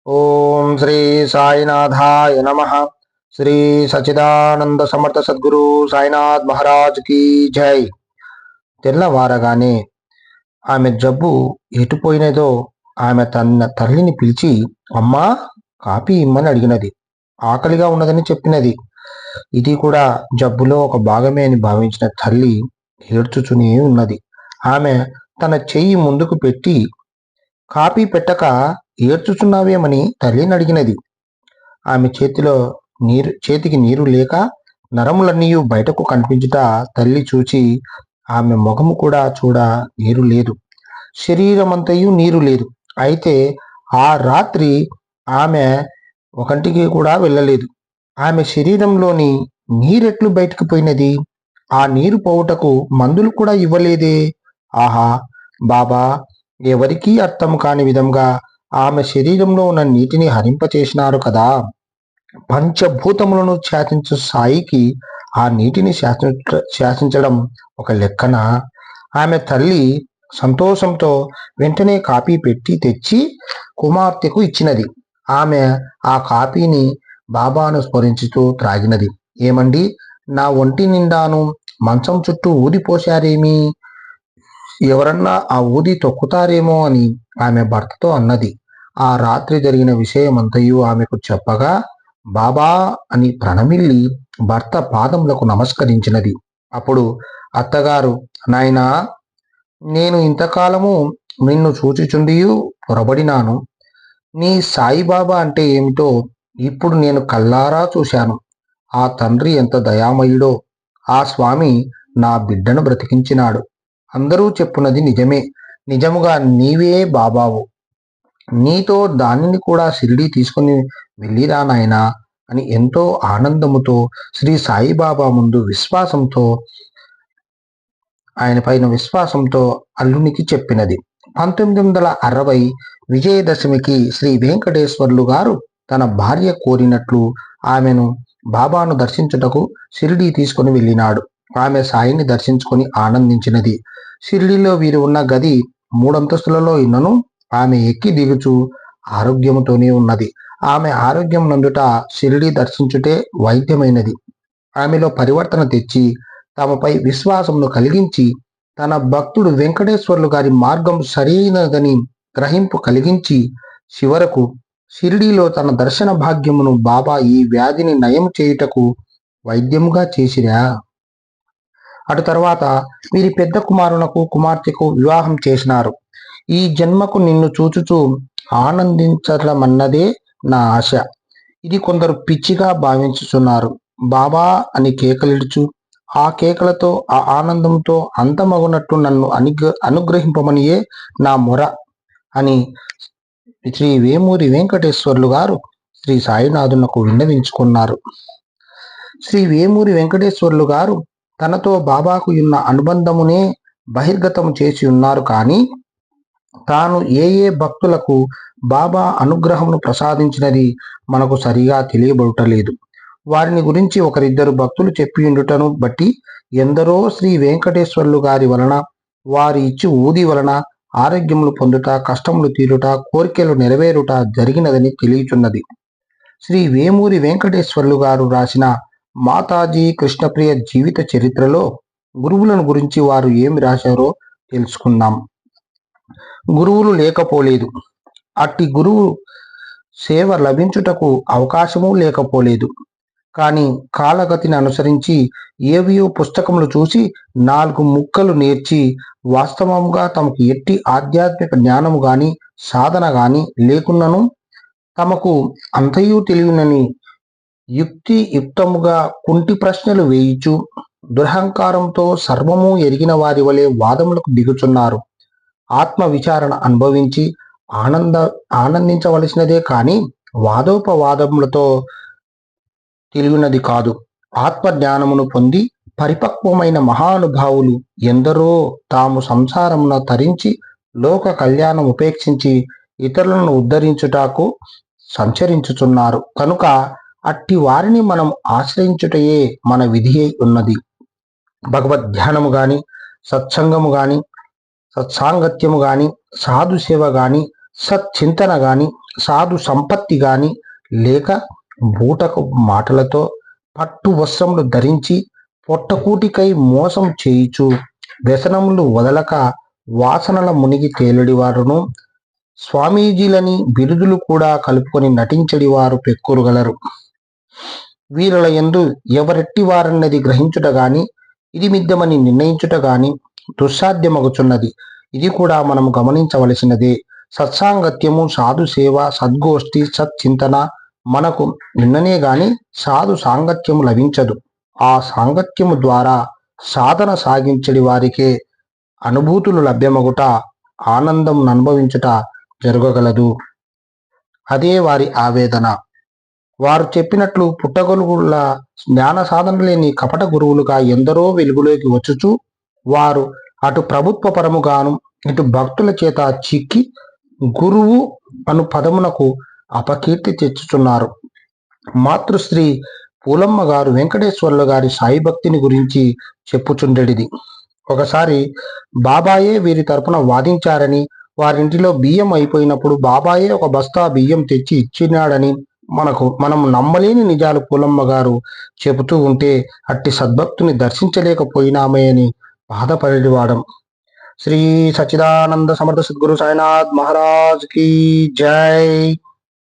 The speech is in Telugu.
ఓం శ్రీ సాయినాథాయ నమ. శ్రీ సచిదానంద సమర్థ సద్గురు సాయినాథ్ మహారాజ్ కి జై. తెల్లవారగానే ఆమె జబ్బు ఎటుపోయినదో ఆమె తన తల్లిని పిలిచి, అమ్మా కాపీ ఇమ్మని అడిగినది. ఆకలిగా ఉన్నదని చెప్పినది. ఇది కూడా జబ్బులో ఒక భాగమే అని భావించిన తల్లి ఏడ్చుచునే ఉన్నది. ఆమె తన చెయ్యి ముందుకు పెట్టి, కాపీ పెట్టక ఏడ్చుచున్నావేమని తల్లిని అడిగినది. ఆమె చేతికి నీరు లేక నరములన్నీ బయటకు కనిపించుట తల్లి చూచి, ఆమె ముఖము కూడా నీరు లేదు, శరీరమంతయు నీరు లేదు. అయితే ఆ రాత్రి ఆమె ఒకంటికి కూడా వెళ్ళలేదు. ఆమె శరీరంలోని నీరెట్లు బయటకు పోయినది? ఆ నీరు పోవుటకు మందులు కూడా ఇవ్వలేదే. ఆహా బాబా ఎవరికీ అర్థం కాని విధంగా ఆమె శరీరంలో ఉన్న నీటిని హరింపచేసినారు కదా. పంచభూతములను శాసించు సాయికి ఆ నీటిని శాసించడం ఒక లెక్కన? ఆమె తల్లి సంతోషంతో వెంటనే కాపీ పెట్టి తెచ్చి కుమార్తెకు ఇచ్చినది. ఆమె ఆ కాపీని బాబాను స్మరించుతూ త్రాగినది. ఏమండి, నా ఒంటి నిండాను మంచం చుట్టూ ఊదిపోశారేమి? ఎవరన్నా ఆ ఊది తొక్కుతారేమో అని ఆమె భర్తతో అన్నది. ఆ రాత్రి జరిగిన విషయమంతయు ఆమెకు చెప్పగా బాబా అని ప్రణమిల్లి భర్త పాదములకు నమస్కరించినది. అప్పుడు అత్తగారు, నాయనా, నేను ఇంతకాలము నిన్ను చూచుచుండియు పొరబడినాను. నీ సాయిబాబా అంటే ఏమిటో ఇప్పుడు నేను కల్లారా చూశాను. ఆ తండ్రి ఎంత దయామయుడో. ఆ స్వామి నా బిడ్డను బ్రతికించినాడు. అందరూ చెప్పున్నది నిజమే. నిజముగా నీవే బాబావు. నీతో దానిని కూడా షిరిడీ తీసుకుని వెళ్ళిరా నాయనా అని ఎంతో ఆనందముతో శ్రీ సాయిబాబా ముందు ఆయన పైన విశ్వాసంతో అల్లునికి చెప్పినది. 1960 విజయదశమికి శ్రీ వెంకటేశ్వర్లు గారు తన భార్య కోరినట్లు ఆమెను బాబాను దర్శించుటకు షిరిడీ తీసుకుని వెళ్ళినాడు. ఆమె సాయిని దర్శించుకొని ఆనందించినది. షిరిడీలో వీరు ఉన్న గది 3 అంతస్తులలో ఉన్నను ఆమె ఎక్కి దిగుచు ఆరోగ్యముతోనే ఉన్నది. ఆమె ఆరోగ్యం నందుట షిరిడీ దర్శించుటే వైద్యమైనది. ఆమెలో పరివర్తన తెచ్చి తమపై విశ్వాసమును కలిగించి తన భక్తుడు వెంకటేశ్వర్లు గారి మార్గం సరైనదని గ్రహింపు కలిగించి చివరకు షిరిడీలో తన దర్శన భాగ్యమును బాబా ఈ వ్యాధిని నయం చేయుటకు వైద్యముగా చేసిరా. అటు తర్వాత వీరి పెద్ద కుమారునకు కుమార్తెకు వివాహం చేసినారు. ఈ జన్మకు నిన్ను చూచుచూ ఆనందించడమన్నదే నా ఆశ. ఇది కొందరు పిచ్చిగా భావించుచున్నారు. బాబా అని కేకలిడుచు ఆ కేకలతో ఆ ఆనందంతో అంతమగునట్టు నన్ను అనుగ్రహింపమనియే నా మొర అని శ్రీ వేమూరి వెంకటేశ్వర్లు గారు శ్రీ సాయినాథునకు విన్నవించుకున్నారు. శ్రీ వేమూరి వెంకటేశ్వర్లు గారు తనతో బాబాకు ఉన్న అనుబంధమునే బహిర్గతం చేసి ఉన్నారు. కానీ తాను ఏ భక్తులకు బాబా అనుగ్రహమును ప్రసాదించినది మనకు సరిగా తెలియబడటలేదు. వారిని గురించి ఒకరిద్దరు భక్తులు చెప్పి ఉండుటను బట్టి ఎందరో శ్రీ వెంకటేశ్వర్లు గారి వలన, వారి ఇచ్చి ఊది వలన ఆరోగ్యములు పొందుట, కష్టములు తీరుట, కోరికలు నెరవేరుట జరిగినదని తెలియచున్నది. శ్రీ వేమూరి వెంకటేశ్వర్లు గారు రాసిన మాతాజీ కృష్ణప్రియ జీవిత చరిత్రలో గురువులను గురించి వారు ఏమి రాశారో తెలుసుకుందాం. గురువులు లేకపోలేదు. అట్టి గురువు సేవ లభించుటకు అవకాశము లేకపోలేదు. కానీ కాలగతిని అనుసరించి ఏవియో పుస్తకములు చూసి 4 ముక్కలు నేర్చి వాస్తవంగా తమకు ఎట్టి ఆధ్యాత్మిక జ్ఞానము గాని సాధన గాని లేకున్నను తమకు అంతయు తెలియనని యుక్తియుక్తముగా కుంటి ప్రశ్నలు వేయిచు దురహంకారంతో సర్వము ఎరిగిన వారి వలె వాదములకు దిగుచున్నారు. ఆత్మ విచారణ అనుభవించి ఆనందించవలసినదే కానీ వాదోపవాదములతో తెలియనది కాదు. ఆత్మజ్ఞానమును పొంది పరిపక్వమైన మహానుభావులు ఎందరో తాము సంసారమున తరించి లోక కళ్యాణం ఉపేక్షించి ఇతరులను ఉద్ధరించుటకు సంచరించుచున్నారు. కనుక అట్టి వారిని మనం ఆశ్రయించుటయే మన విధి అయి ఉన్నది. భగవద్ధ్యానము గాని, సత్సంగము గాని, సత్సాంగత్యము గాని, సాధు సేవ గాని, సచ్చింతన గాని సాధు సంపత్తి గాని లేక బూటకు మాటలతో పట్టు వస్త్రములు ధరించి పొట్టకూటికై మోసం చేయుచు వ్యసనములు వదలక వాసనల మునిగి తేలుడివారును స్వామీజీలని బిరుదులు కూడా కలుపుకొని నటించడి వారు పెక్కురుగలరు. వీరుల యందు ఎవరెట్టి వారన్నది గ్రహించుట గాని ఇది మిద్దమని నిర్ణయించుట గాని దుస్సాధ్యమగుచున్నది. ఇది కూడా మనం గమనించవలసినదే. సత్సాంగత్యము, సాధు సేవ, సద్గోష్ఠి, సచ్చింతన మనకు నిన్ననే గాని సాధు సాంగత్యము లభించదు. ఆ సాంగత్యము ద్వారా సాధన సాగించడి వారికే అనుభూతులు లభ్యమగుట, ఆనందం అనుభవించుట జరగగలదు. అదే వారి ఆవేదన. వారు చెప్పినట్లు పుట్టగొలుగుల జ్ఞాన సాధన లేని కపట గురువులుగా ఎందరో వెలుగులోకి వచ్చుచు వారు అటు ప్రభుత్వ పరముగాను ఇటు భక్తుల చేత చిక్కి గురువు అను పదమునకు అపకీర్తి తెచ్చుచున్నారు. మాతృశ్రీ పూలమ్మ గారు వెంకటేశ్వర్లు గారి సాయి భక్తిని గురించి చెప్పుచుండెడిది. ఒకసారి బాబాయే వీరి తరపున వాదించారని, వారింటిలో బియ్యం అయిపోయినప్పుడు బాబాయే ఒక బస్తా బియ్యం తెచ్చి ఇచ్చినాడని మనం నమ్మలేని నిజాలు పూలమ్మ గారు చెబుతూ ఉంటే అట్టి సద్భక్తుని దర్శించలేకపోయినామే అని బాధపడేవాడం. శ్రీ సచ్చిదానంద సమర్థ సద్గురు సాయినాథ్ మహారాజ్ కీ జై.